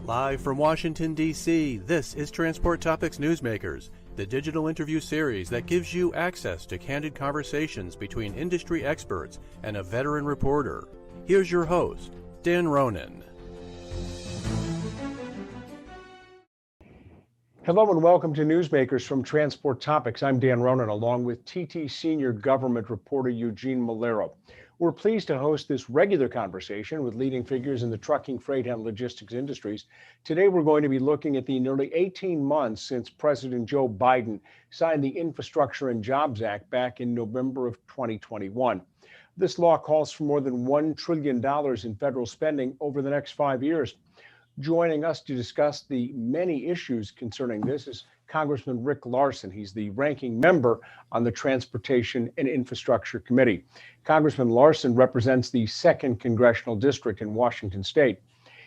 Live from Washington, D.C., this is Transport Topics Newsmakers, the digital interview series that gives you access to candid conversations between industry experts and a veteran reporter. Here's your host, Dan Ronan. Hello and welcome to Newsmakers from Transport Topics. I'm Dan Ronan, along with TT Senior Government Reporter Eugene Malero. We're pleased to host this regular conversation with leading figures in the trucking, freight, and logistics industries. Today, we're going to be looking at the nearly 18 months since President Joe Biden signed the Infrastructure and Jobs Act back in November of 2021. This law calls for more than $1 trillion in federal spending over the next 5 years. Joining us to discuss the many issues concerning this is Congressman Rick Larsen. He's the ranking member on the Transportation and Infrastructure Committee. Congressman Larsen represents the 2nd Congressional District in Washington State.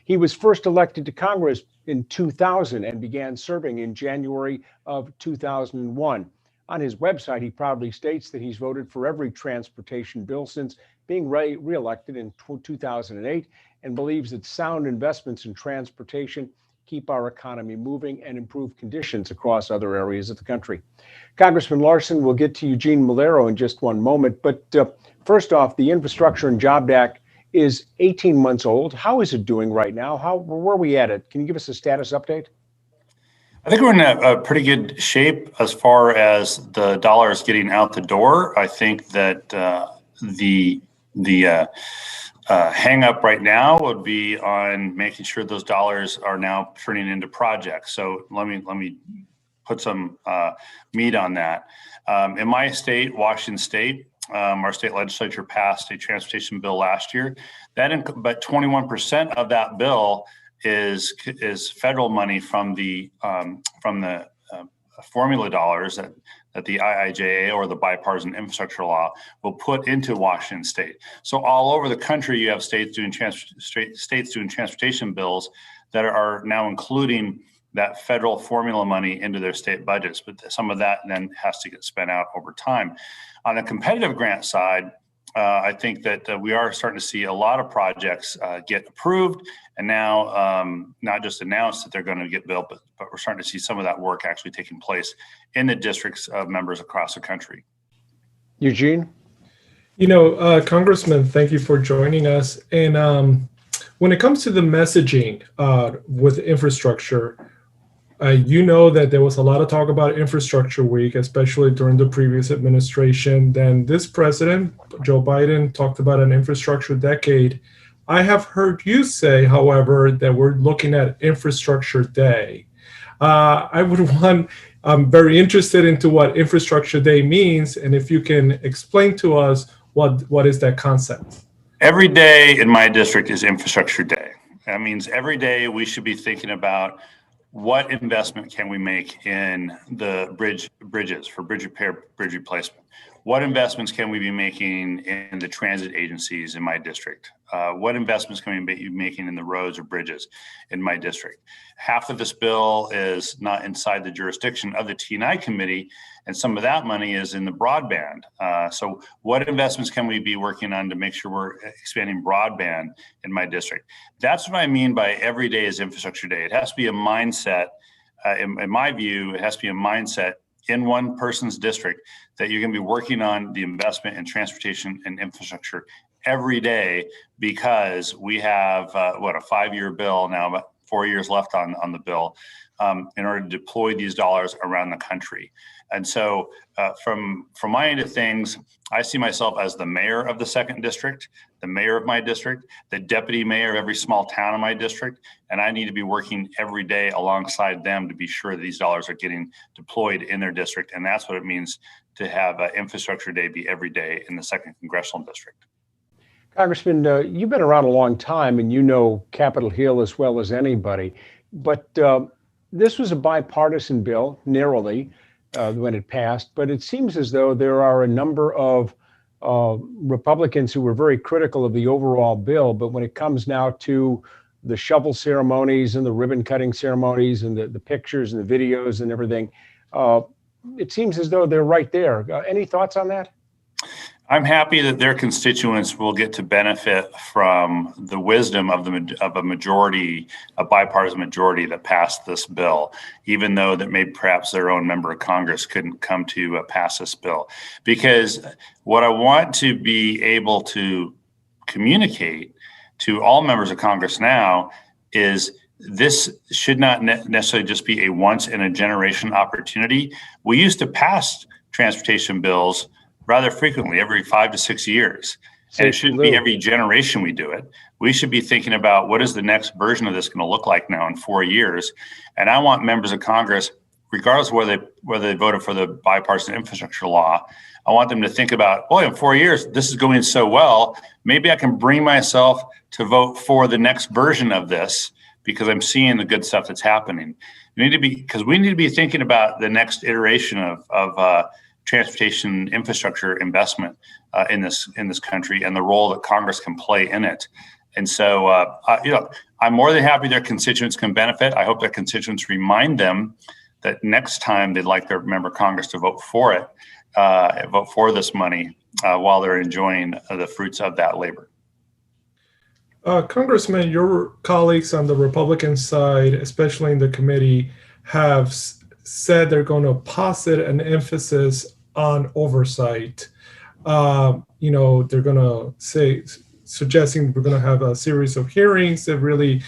He was first elected to Congress in 2000 and began serving in January of 2001. On his website, he proudly states that he's voted for every transportation bill since being re-elected in 2008 and believes that sound investments in transportation keep our economy moving and improve conditions across other areas of the country. Congressman Larsen, we'll get to Eugene Malero in just one moment, but first off, the Infrastructure and Jobs Act is 18 months old. How is it doing right now? Where are we at it? Can you give us a status update? I think we're in a pretty good shape as far as the dollars getting out the door. I think that the hang up right now would be on making sure those dollars are now turning into projects. So let me put some meat on that. In my state, Washington State, our state legislature passed a transportation bill last year. But 21% of that bill is federal money from the formula dollars that the IIJA or the bipartisan infrastructure law will put into Washington State. So all over the country, you have states doing transportation bills that are now including that federal formula money into their state budgets. But some of that then has to get spent out over time. On the competitive grant side, I think that we are starting to see a lot of projects get approved and now not just announced that they're going to get built, but we're starting to see some of that work actually taking place in the districts of members across the country. Eugene? Congressman, thank you for joining us. And when it comes to the messaging with infrastructure, that there was a lot of talk about Infrastructure Week, especially during the previous administration. Then this president, Joe Biden, talked about an infrastructure decade. I have heard you say, however, that we're looking at Infrastructure Day. I'm very interested into what Infrastructure Day means, and if you can explain to us what is that concept. Every day in my district is Infrastructure Day. That means every day we should be thinking about what investment can we make in the bridges for bridge repair, bridge replacement? What investments can we be making in the transit agencies in my district? What investments can we be making in the roads or bridges in my district? Half of this bill is not inside the jurisdiction of the T&I committee, and some of that money is in the broadband. So what investments can we be working on to make sure we're expanding broadband in my district? That's what I mean by every day is Infrastructure Day. It has to be a mindset, in my view, it has to be a mindset in one person's district that you're going to be working on the investment in transportation and infrastructure every day, because we have a 5-year bill now, about 4 years left on the bill, in order to deploy these dollars around the country. And so from my end of things, I see myself as the mayor of the 2nd district, the mayor of my district, the deputy mayor of every small town in my district, and I need to be working every day alongside them to be sure that these dollars are getting deployed in their district. And that's what it means to have Infrastructure Day be every day in the 2nd Congressional District. Congressman, you've been around a long time and you know Capitol Hill as well as anybody, but this was a bipartisan bill, narrowly, when it passed, but it seems as though there are a number of Republicans who were very critical of the overall bill, but when it comes now to the shovel ceremonies and the ribbon cutting ceremonies and the pictures and the videos and everything, it seems as though they're right there. Any thoughts on that? I'm happy that their constituents will get to benefit from the wisdom of a bipartisan majority that passed this bill, even though that maybe perhaps their own member of Congress couldn't come to pass this bill. Because what I want to be able to communicate to all members of Congress now is this should not necessarily just be a once in a generation opportunity. We used to pass transportation bills rather frequently, every 5 to 6 years. And it shouldn't be every generation we do it. We should be thinking about what is the next version of this going to look like now in 4 years. And I want members of Congress, regardless of whether they voted for the bipartisan infrastructure law, I want them to think about, boy, in 4 years, this is going so well, maybe I can bring myself to vote for the next version of this because I'm seeing the good stuff that's happening. We need to be thinking about the next iteration of transportation infrastructure investment in this country and the role that Congress can play in it. And so, I'm more than happy their constituents can benefit. I hope their constituents remind them that next time they'd like their member of Congress to vote for it, vote for this money while they're enjoying the fruits of that labor. Congressman, your colleagues on the Republican side, especially in the committee, have said they're going to posit an emphasis on oversight. They're going to suggesting we're going to have a series of hearings that really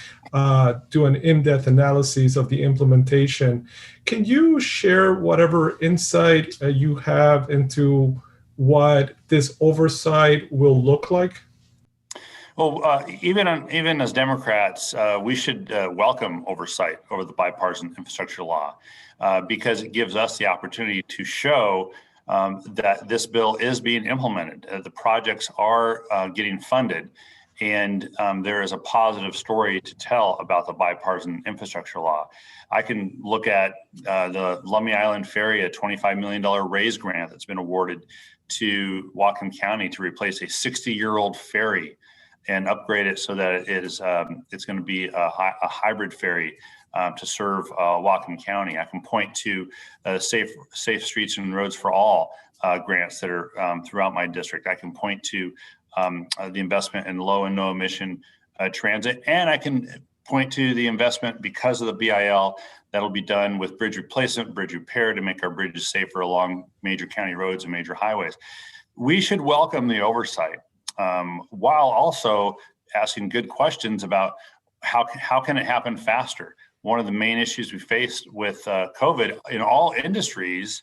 do an in-depth analysis of the implementation. Can you share whatever insight you have into what this oversight will look like? Well, even as Democrats, we should welcome oversight over the bipartisan infrastructure law because it gives us the opportunity to show that this bill is being implemented. The projects are getting funded, and there is a positive story to tell about the bipartisan infrastructure law. I can look at the Lummi Island Ferry, a $25 million RAISE grant that's been awarded to Whatcom County to replace a 60-year-old ferry and upgrade it so that it's going to be a hybrid ferry to serve Whatcom County. I can point to safe streets and roads for all grants that are throughout my district. I can point to the investment in low and no emission transit, and I can point to the investment because of the BIL that'll be done with bridge replacement, bridge repair to make our bridges safer along major county roads and major highways. We should welcome the oversight while also asking good questions about how can it happen faster. One of the main issues we faced with COVID in all industries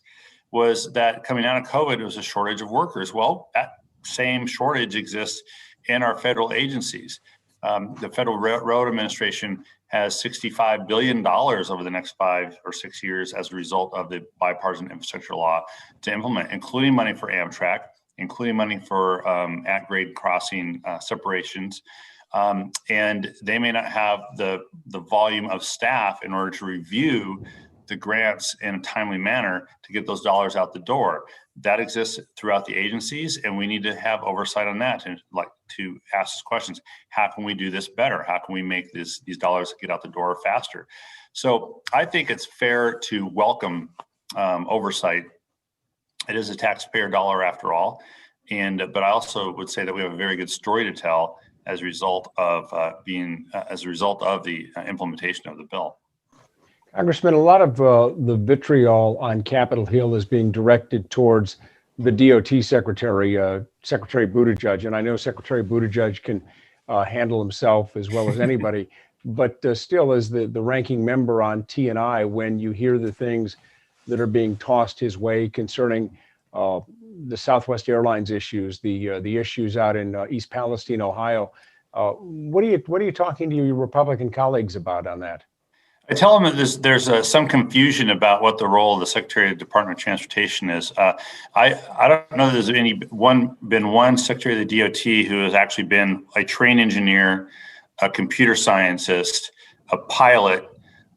was that coming out of COVID, there was a shortage of workers. Well, that same shortage exists in our federal agencies. The Federal Railroad Administration has $65 billion over the next 5 or 6 years as a result of the bipartisan infrastructure law to implement, including money for Amtrak, including money for at-grade crossing separations. And they may not have the volume of staff in order to review the grants in a timely manner to get those dollars out the door. That exists throughout the agencies, and we need to have oversight on that and to ask questions. How can we do this better? How can we make these dollars get out the door faster? So I think it's fair to welcome oversight. It is a taxpayer dollar after all, but I also would say that we have a very good story to tell as a result of the implementation of the bill. Congressman, a lot of the vitriol on Capitol Hill is being directed towards the DOT Secretary, Secretary Buttigieg, and I know Secretary Buttigieg can handle himself as well as anybody, but still, as the ranking member on T&I, when you hear the things that are being tossed his way concerning the Southwest Airlines issues, the issues out in East Palestine, Ohio, what are you talking to your Republican colleagues about on that? I tell them that there's some confusion about what the role of the Secretary of the Department of Transportation is. I don't know that there's been one Secretary of the DOT who has actually been a train engineer, a computer scientist, a pilot,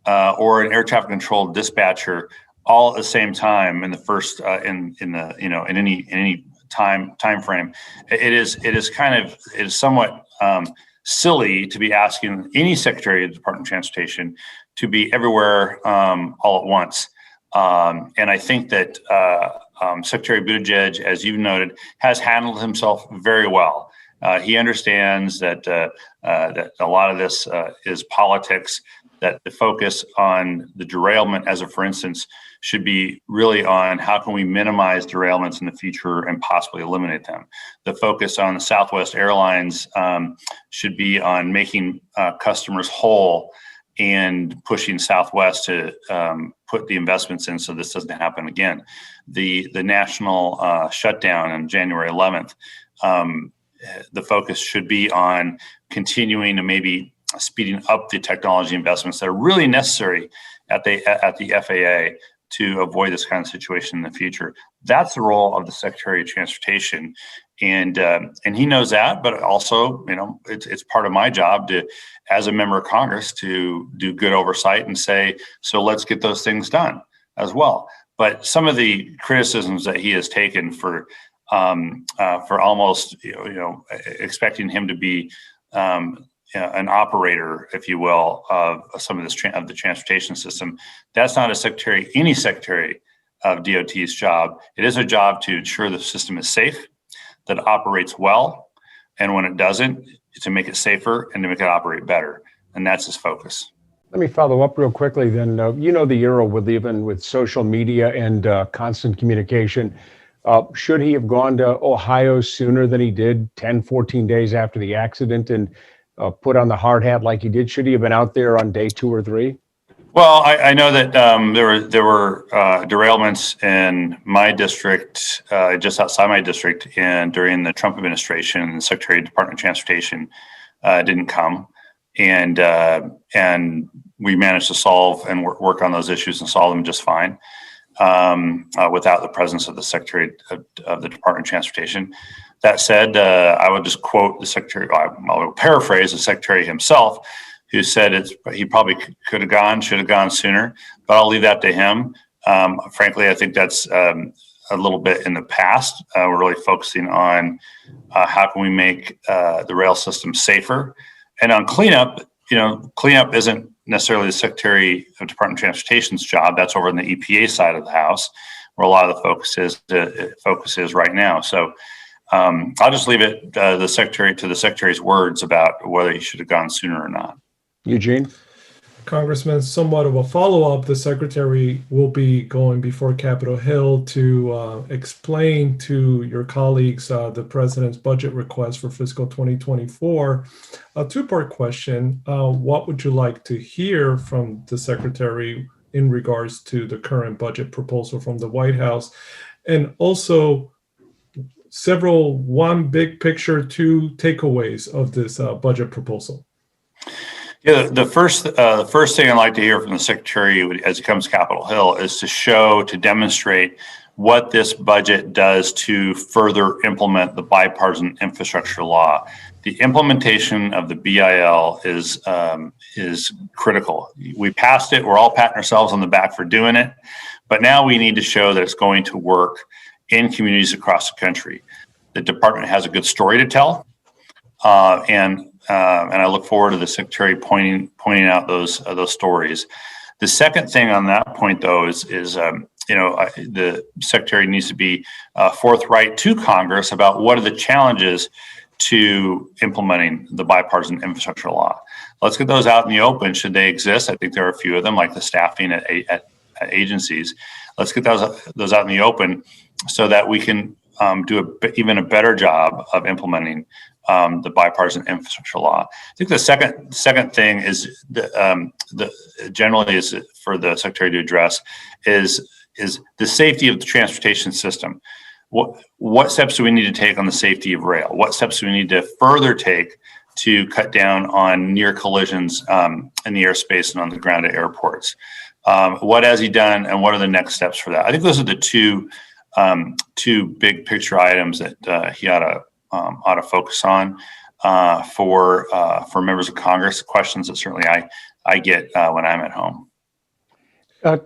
or an air traffic control dispatcher all at the same time in the first in any time frame. It is somewhat silly to be asking any Secretary of the Department of Transportation to be everywhere all at once. And I think that Secretary Buttigieg, as you noted, has handled himself very well. He understands that that a lot of this is politics, that the focus on the derailment, as a for instance, should be really on how can we minimize derailments in the future and possibly eliminate them. The focus on the Southwest Airlines should be on making customers whole and pushing Southwest to put the investments in so this doesn't happen again. The national shutdown on January 11th, the focus should be on continuing to maybe speeding up the technology investments that are really necessary at the FAA to avoid this kind of situation in the future. That's the role of the Secretary of Transportation, and he knows that. But also, it's part of my job to, as a member of Congress, to do good oversight and say, so let's get those things done as well. But some of the criticisms that he has taken for almost expecting him to be an operator, if you will, of some of this of the transportation system. That's not any secretary of DOT's job. It is a job to ensure the system is safe, that it operates well, and when it doesn't, to make it safer and to make it operate better. And that's his focus. Let me follow up real quickly then. The era we live in with social media and constant communication. Should he have gone to Ohio sooner than he did, 10, 14 days after the accident, and put on the hard hat like he did? Should he have been out there on day 2 or 3? Well, I know that there were derailments in my district, just outside my district, and during the Trump administration, the Secretary of Department of Transportation didn't come, and we managed to solve and work on those issues and solve them just fine without the presence of the Secretary of the Department of Transportation. That said, I would just quote the Secretary. I will paraphrase the Secretary himself, who said he probably should have gone sooner, but I'll leave that to him. Frankly, I think that's a little bit in the past. We're really focusing on how can we make the rail system safer, and on cleanup. Cleanup isn't necessarily the Secretary of Department of Transportation's job. That's over in the EPA side of the house, where a lot of the focus is right now. So I'll just leave it to the Secretary's words about whether he should have gone sooner or not. Eugene? Congressman, somewhat of a follow-up. The Secretary will be going before Capitol Hill to explain to your colleagues the President's budget request for fiscal 2024. A two-part question. What would you like to hear from the Secretary in regards to the current budget proposal from the White House? And also, one big picture, two takeaways of this budget proposal. Yeah, the first thing I'd like to hear from the Secretary as it comes to Capitol Hill is to demonstrate what this budget does to further implement the bipartisan infrastructure law. The implementation of the BIL is critical. We passed it. We're all patting ourselves on the back for doing it, but now we need to show that it's going to work in communities across the country. The department has a good story to tell, and I look forward to the Secretary pointing out those stories. The second thing on that point, though, is the Secretary needs to be forthright to Congress about what are the challenges to implementing the bipartisan infrastructure law. Let's get those out in the open, should they exist. I think there are a few of them, like the staffing at agencies. Let's get those out in the open so that we can do even a better job of implementing the bipartisan infrastructure law. I think the second thing is generally is for the Secretary to address is the safety of the transportation system. What steps do we need to take on the safety of rail? What steps do we need to further take to cut down on near collisions in the airspace and on the ground at airports? What has he done, and what are the next steps for that? I think those are the two big picture items that he ought to focus on for members of Congress. Questions that certainly I get when I'm at home.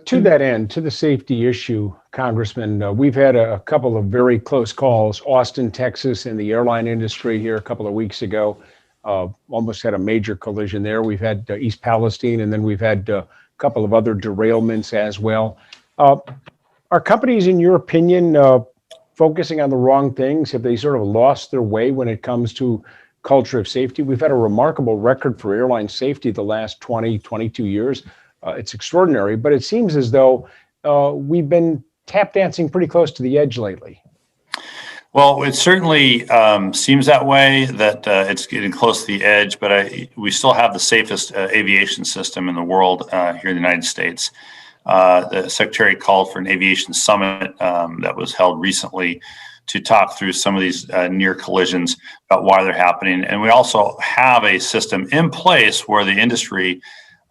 To that end, to the safety issue, Congressman, we've had a couple of very close calls. Austin, Texas, in the airline industry here a couple of weeks ago, almost had a major collision there. We've had East Palestine, and then we've had a couple of other derailments as well. Are Are companies, in your opinion, focusing on the wrong things? Have they sort of lost their way when it comes to culture of safety? We've had a remarkable record for airline safety the last 20, 22 years. It's extraordinary, but it seems as though we've been tap dancing pretty close to the edge lately. Well, it certainly seems that way, that it's getting close to the edge, but we still have the safest aviation system in the world here in the United States. The Secretary called for an aviation summit that was held recently to talk through some of these near collisions, about why they're happening. And we also have a system in place where the industry,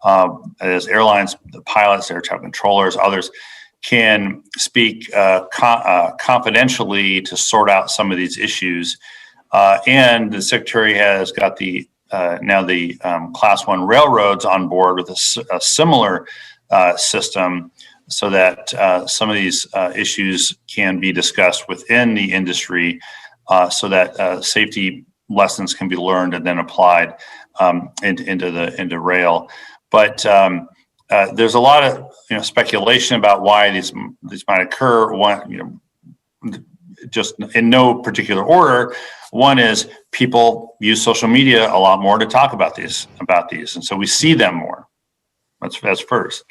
as airlines, the pilots, air traffic controllers, others, can speak confidentially to sort out some of these issues. And the Secretary has got now the Class 1 railroads on board with a similar system, so that some of these issues can be discussed within the industry, so that safety lessons can be learned and then applied into rail. But there's a lot of speculation about why these might occur. One, just in no particular order. One is people use social media a lot more to talk about these, and so we see them more. That's first.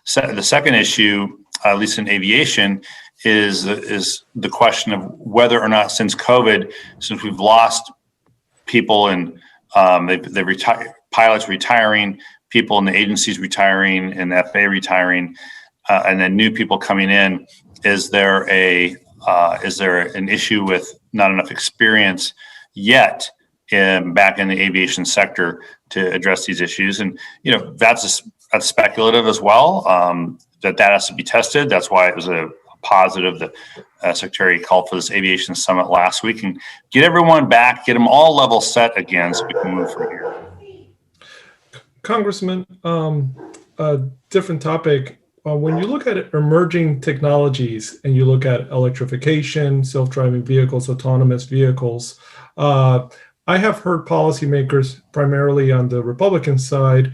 The second issue, at least in aviation, is the question of whether or not, since COVID, since we've lost people and they've retired, pilots retiring, people in the agencies retiring, and the FAA retiring, and then new people coming in. Is there an issue with not enough experience yet back in the aviation sector to address these issues? And that's speculative as well. That has to be tested. That's why it was a positive that Secretary called for this aviation summit last week, and get everyone back, get them all level set again, so we can move from here. Congressman, a different topic. When you look at emerging technologies and you look at electrification, self-driving vehicles, autonomous vehicles, I have heard policymakers, primarily on the Republican side,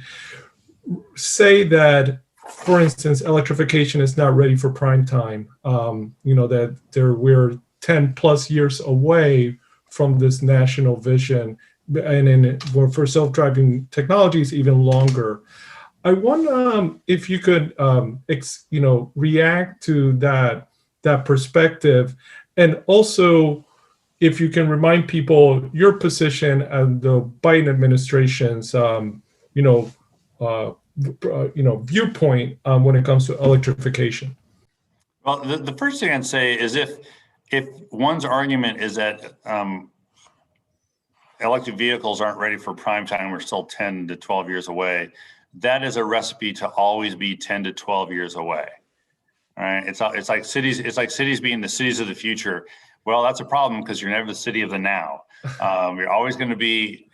say that, for instance, electrification is not ready for prime time. That we're 10 plus years away from this national vision, and for self-driving technologies, even longer. I wonder if you could, react to that perspective, and also if you can remind people your position and the Biden administration's, viewpoint when it comes to electrification. Well, the first thing I'd say is if one's argument is that electric vehicles aren't ready for prime time, we're still 10 to 12 years away, that is a recipe to always be 10 to 12 years away. All right. It's like cities being the cities of the future. Well, that's a problem, because you're never the city of the now. It's always going to be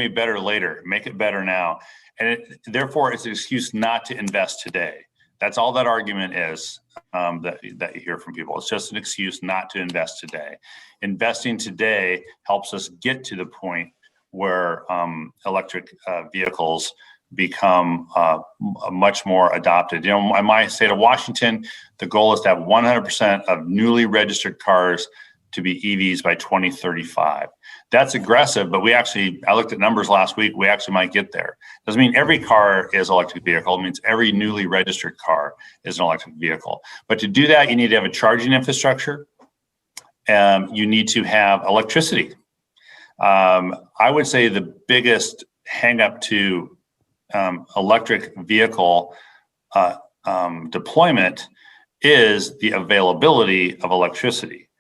better later. Make it better now. And therefore, it's an excuse not to invest today. That's all that argument is, that you hear from people. It's just an excuse not to invest today. Investing today helps us get to the point where electric vehicles become much more adopted. In my state of Washington, the goal is to have 100% of newly registered cars to be EVs by 2035. That's aggressive, but I looked at numbers last week, we actually might get there. Doesn't mean every car is an electric vehicle. It means every newly registered car is an electric vehicle. But to do that, you need to have a charging infrastructure. You need to have electricity. I would say the biggest hang up to electric vehicle deployment is the availability of electricity,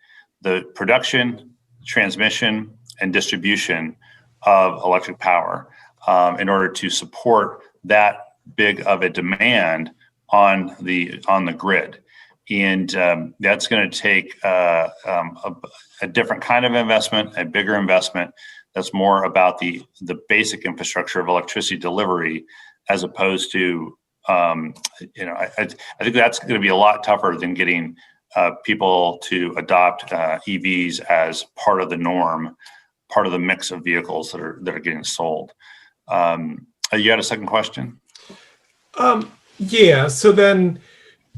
the production, transmission, and distribution of electric power in order to support that big of a demand on the grid. And that's going to take a different kind of investment, a bigger investment that's more about the basic infrastructure of electricity delivery, as opposed to, I think that's going to be a lot tougher than getting people to adopt EVs as part of the norm, part of the mix of vehicles that are getting sold. You had a second question? Yeah. So then,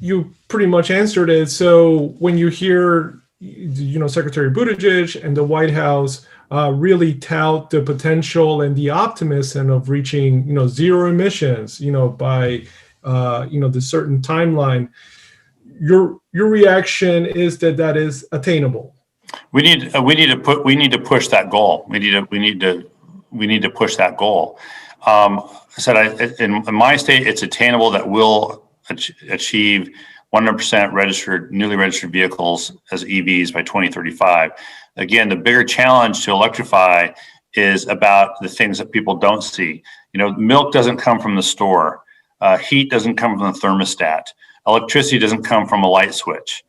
you pretty much answered it. So when you hear, Secretary Buttigieg and the White House really tout the potential and the optimism of reaching, zero emissions, by, the certain timeline, your reaction is that is attainable. We need to push that goal. We need to push that goal. I said in my state, it's attainable that we'll achieve 100% newly registered vehicles as EVs by 2035. Again, the bigger challenge to electrify is about the things that people don't see. Milk doesn't come from the store. Heat doesn't come from the thermostat. Electricity doesn't come from a light switch.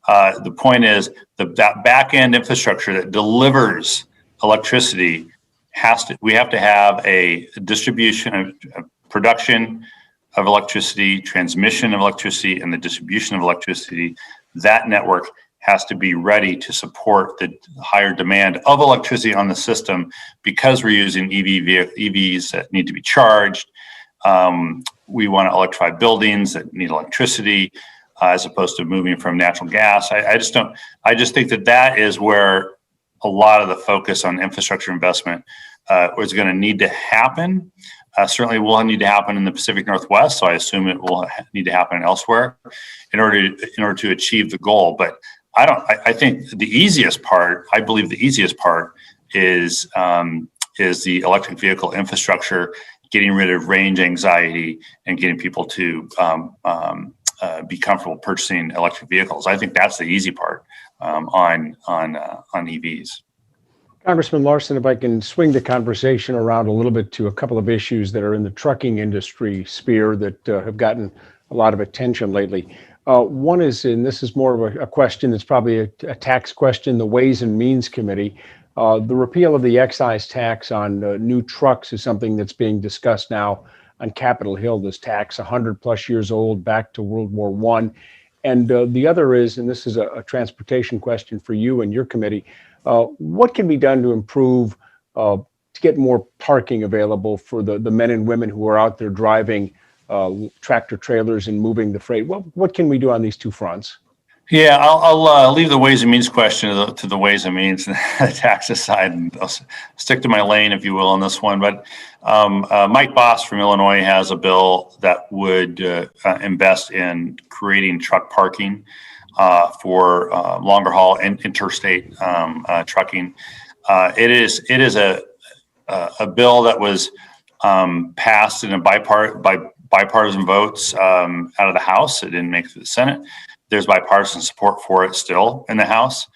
The point is that back end infrastructure that delivers electricity we have to have a distribution of production of electricity, transmission of electricity, and the distribution of electricity. That network has to be ready to support the higher demand of electricity on the system because we're using EVs that need to be charged. We want to electrify buildings that need electricity as opposed to moving from natural gas. I just think that is where a lot of the focus on infrastructure investment is going to need to happen. Certainly will need to happen in the Pacific Northwest, so I assume it will need to happen elsewhere in order to achieve the goal. But I think the easiest part, I believe the easiest part is the electric vehicle infrastructure, getting rid of range anxiety and getting people to be comfortable purchasing electric vehicles. I think that's the easy part on EVs. Congressman Larsen, if I can swing the conversation around a little bit to a couple of issues that are in the trucking industry sphere that have gotten a lot of attention lately. One is, and this is more of a question that's probably a tax question, the Ways and Means Committee. The repeal of the excise tax on new trucks is something that's being discussed now on Capitol Hill. This tax, 100 plus years old, back to World War I. And the other is, and this is a transportation question for you and your committee, what can be done to improve, to get more parking available for the men and women who are out there driving tractor trailers and moving the freight? What can we do on these two fronts? Yeah, I'll leave the Ways and Means question to the Ways and Means and the tax aside, and I'll stick to my lane, if you will, on this one. But Mike Boss from Illinois has a bill that would invest in creating truck parking for longer haul and interstate trucking. It is a bill that was passed in by bipartisan votes out of the House. It didn't make it to the Senate. There's bipartisan support for it still in the House,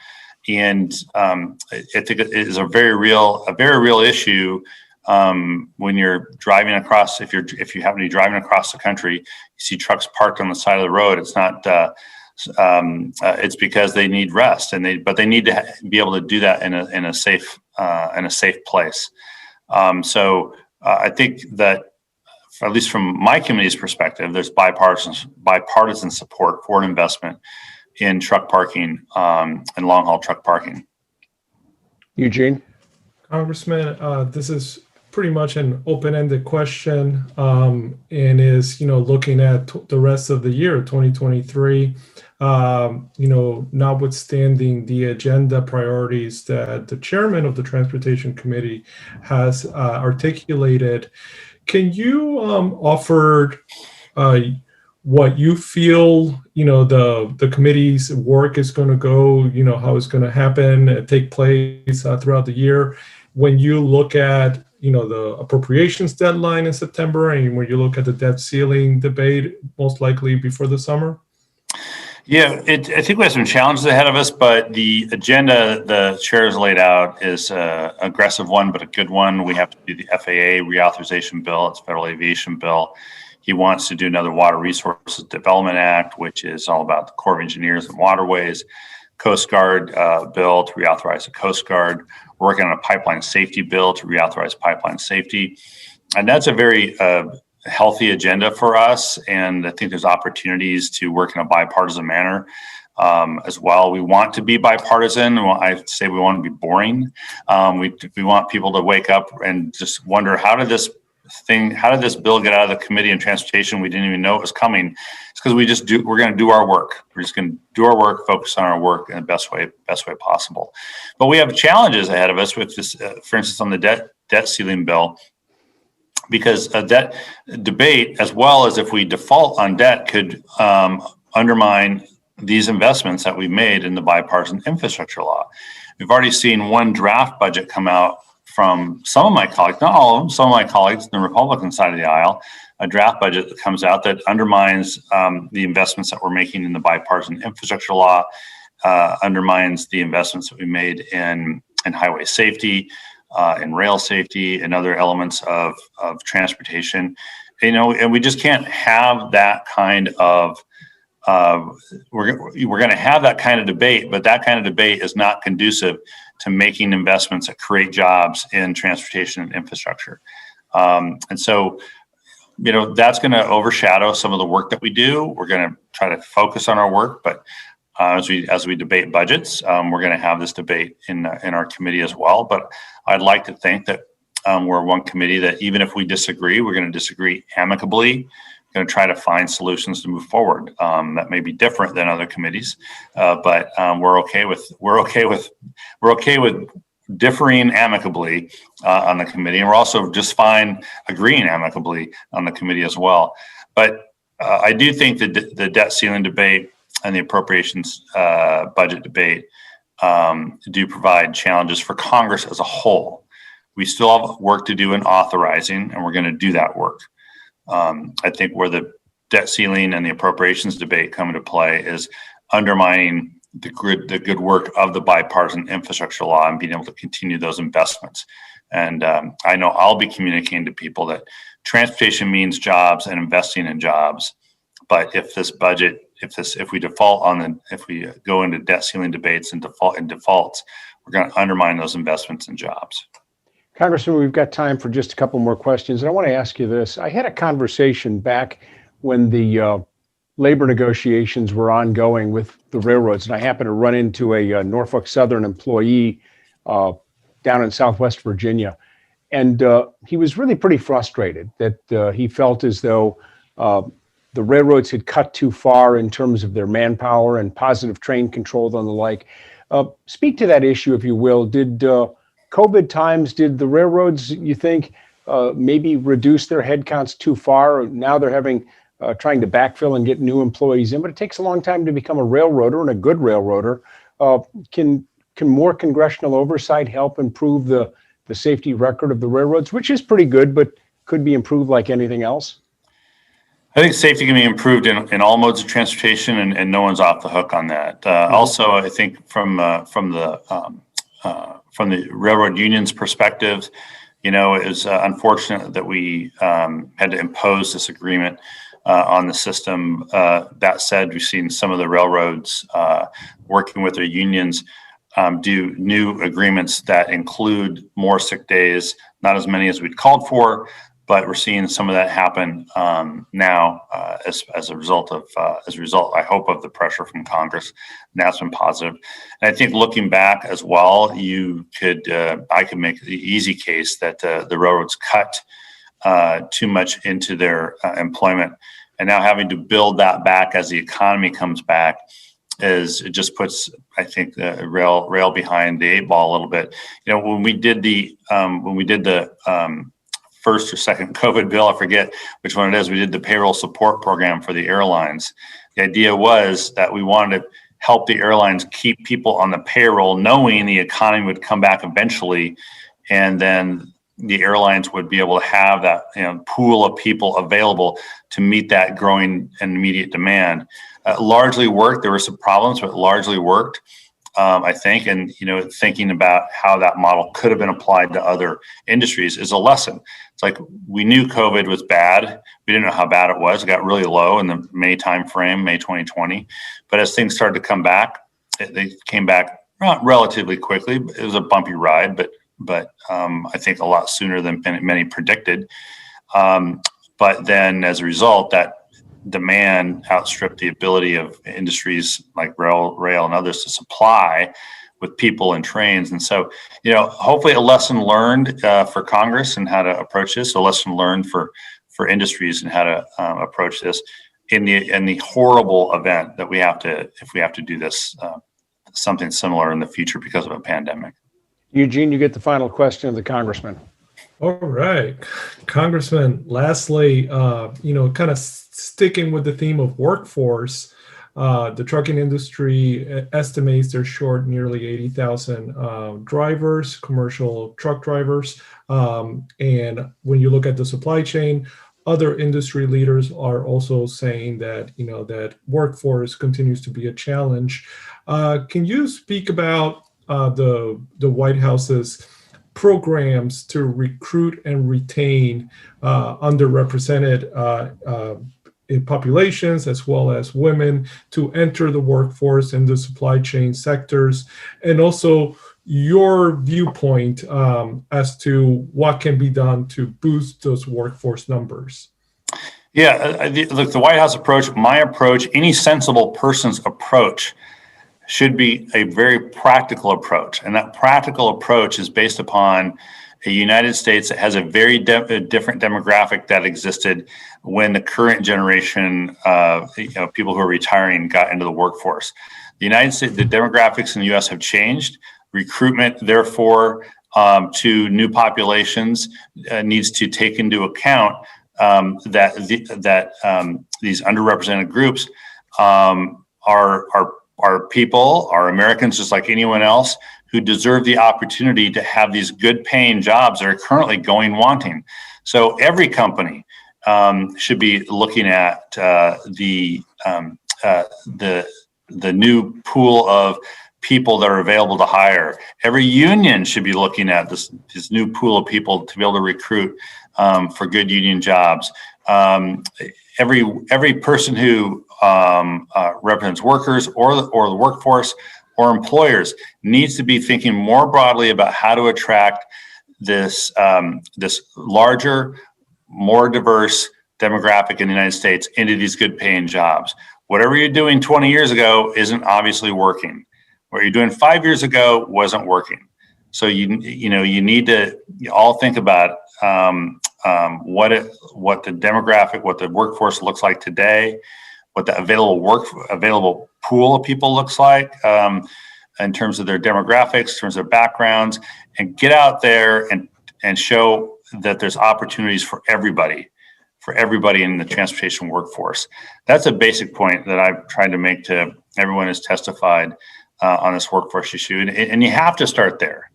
and I think it is a very real issue when you're driving across. If you happen to be driving across the country, you see trucks parked on the side of the road. It's not. It's because they need rest, but they need to be able to do that in a safe place. So I think that, at least from my committee's perspective, there's bipartisan support for an investment in truck parking and long haul truck parking. Eugene? Congressman, this is pretty much an open-ended question, and is, looking at the rest of the year, 2023, notwithstanding the agenda priorities that the chairman of the Transportation Committee has articulated, can you offer what you feel, the committee's work is going to go, how it's going to happen, take place throughout the year? When you look at, the appropriations deadline in September, and when you look at the debt ceiling debate, most likely before the summer? Yeah, I think we have some challenges ahead of us, but the agenda the chair has laid out is an aggressive one, but a good one. We have to do the FAA reauthorization bill. It's a federal aviation bill. He wants to do another Water Resources Development Act, which is all about the Corps of Engineers and waterways. Coast Guard bill to reauthorize the Coast Guard. We're working on a pipeline safety bill to reauthorize pipeline safety. And that's a very healthy agenda for us. And I think there's opportunities to work in a bipartisan manner as well. We want to be bipartisan. I say we want to be boring. We want people to wake up and just wonder, how did this how did this bill get out of the committee in transportation? We didn't even know it was coming. It's because we're going to do our work. We're just going to do our work, focus on our work in the best way possible. But we have challenges ahead of us with this, for instance, on the debt ceiling bill, because a debt debate, as well as if we default on debt, could undermine these investments that we've made in the bipartisan infrastructure law. We've already seen one draft budget come out from some of my colleagues, not all of them, some of my colleagues on the Republican side of the aisle, a draft budget that comes out that undermines the investments that we're making in the bipartisan infrastructure law, undermines the investments that we made in highway safety, in rail safety, and other elements of transportation. And we just can't have that kind of we're going to have that kind of debate, but that kind of debate is not conducive to making investments that create jobs in transportation and infrastructure. And so, that's going to overshadow some of the work that we do. We're going to try to focus on our work, but as we debate budgets, we're going to have this debate in our committee as well. But I'd like to think that we're one committee that even if we disagree, we're going to disagree amicably. Going to try to find solutions to move forward that may be different than other committees, but we're okay with differing amicably on the committee, and we're also just fine agreeing amicably on the committee as well. But I do think that the debt ceiling debate and the appropriations budget debate do provide challenges for Congress as a whole. We still have work to do in authorizing, and we're going to do that work. I think where the debt ceiling and the appropriations debate come into play is undermining the good work of the bipartisan infrastructure law and being able to continue those investments. And I know I'll be communicating to people that transportation means jobs and investing in jobs. But if we go into debt ceiling debates and defaults, we're going to undermine those investments in jobs. Congressman, we've got time for just a couple more questions. And I want to ask you this. I had a conversation back when the labor negotiations were ongoing with the railroads, and I happened to run into a Norfolk Southern employee down in Southwest Virginia. And he was really pretty frustrated that he felt as though the railroads had cut too far in terms of their manpower and positive train control and the like. Speak to that issue, if you will. Did COVID times, did the railroads, you think, maybe reduce their headcounts too far? Now they're trying to backfill and get new employees in, but it takes a long time to become a railroader and a good railroader. Can more congressional oversight help improve the safety record of the railroads, which is pretty good, but could be improved like anything else? I think safety can be improved in all modes of transportation, and no one's off the hook on that. Also, I think from the railroad union's perspective, it was unfortunate that we had to impose this agreement on the system. That said, we've seen some of the railroads working with their unions do new agreements that include more sick days, not as many as we'd called for, but we're seeing some of that happen now as a result, I hope, of the pressure from Congress. And that's been positive. And I think looking back as well, I could make the easy case that the railroads cut too much into their employment, and now having to build that back as the economy comes back it just puts, I think, the rail behind the eight ball a little bit. When we did the first or second COVID bill, I forget which one it is, we did the payroll support program for the airlines. The idea was that we wanted to help the airlines keep people on the payroll, knowing the economy would come back eventually, and then the airlines would be able to have that pool of people available to meet that growing and immediate demand. Largely worked. There were some problems, but largely worked. I think, and thinking about how that model could have been applied to other industries is a lesson. It's like we knew COVID was bad. We didn't know how bad it was. It got really low in the May timeframe, May 2020. But as things started to come back, they came back relatively quickly. It was a bumpy ride, but I think a lot sooner than many predicted. But then, as a result, that demand outstripped the ability of industries like rail and others to supply, people and trains. And so, hopefully a lesson learned for Congress and how to approach this, a lesson learned for industries and how to approach this in the horrible event that if we have to do this, something similar in the future because of a pandemic. Eugene, you get the final question of the congressman. All right, Congressman, lastly, kind of sticking with the theme of workforce, the trucking industry estimates they're short nearly 80,000 drivers, commercial truck drivers. And when you look at the supply chain, other industry leaders are also saying that, that workforce continues to be a challenge. Can you speak about the White House's programs to recruit and retain underrepresented populations as well as women to enter the workforce in the supply chain sectors, and also your viewpoint as to what can be done to boost those workforce numbers? Yeah, look, the White House approach, my approach, any sensible person's approach should be a very practical approach. And that practical approach is based upon a United States that has a very different demographic that existed when the current generation of people who are retiring got into the workforce. The United States, the demographics in the U.S. have changed. Recruitment, therefore, to new populations needs to take into account that these underrepresented groups are people, are Americans just like anyone else, who deserve the opportunity to have these good paying jobs that are currently going wanting. So every company should be looking at the new pool of people that are available to hire. Every union should be looking at this new pool of people to be able to recruit for good union jobs. Every person who represents workers or the workforce or employers needs to be thinking more broadly about how to attract this larger, more diverse demographic in the United States into these good paying jobs. Whatever you're doing 20 years ago isn't obviously working. What you're doing 5 years ago wasn't working. So you need to all think about what the demographic, what the workforce looks like today, what the available pool of people looks like in terms of their demographics, in terms of their backgrounds, and get out there and show that there's opportunities for everybody in the transportation workforce. That's a basic point that I've tried to make to everyone who's testified on this workforce issue. And you have to start there.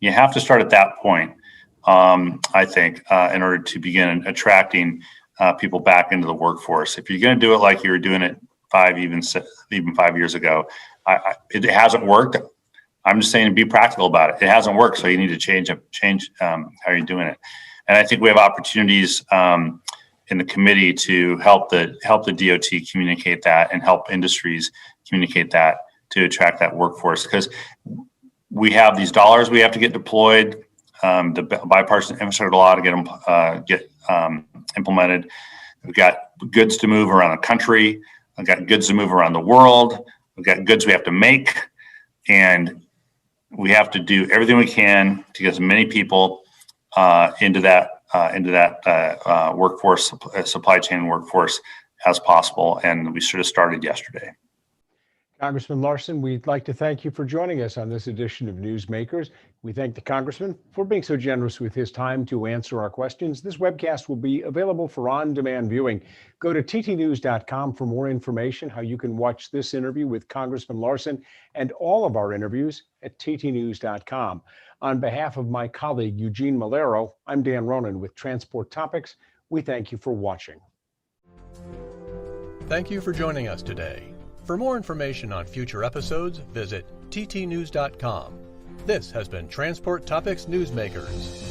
You have to start at that point, I think, in order to begin attracting people back into the workforce. If you're going to do it like you were doing it even 5 years ago, it hasn't worked. I'm just saying, be practical about it. It hasn't worked, so you need to change how you're doing it. And I think we have opportunities in the committee to help the DOT communicate that and help industries communicate that to attract that workforce, because we have these dollars we have to get deployed. The bipartisan infrastructure law to get implemented. We've got goods to move around the country. We've got goods to move around the world. We've got goods we have to make, and we have to do everything we can to get as many people into that workforce, supply chain workforce as possible. And we should have started yesterday. Congressman Larsen, we'd like to thank you for joining us on this edition of Newsmakers. We thank the Congressman for being so generous with his time to answer our questions. This webcast will be available for on-demand viewing. Go to ttnews.com for more information, how you can watch this interview with Congressman Larsen and all of our interviews at ttnews.com. On behalf of my colleague, Eugene Malero, I'm Dan Ronan with Transport Topics. We thank you for watching. Thank you for joining us today. For more information on future episodes, visit ttnews.com. This has been Transport Topics Newsmakers.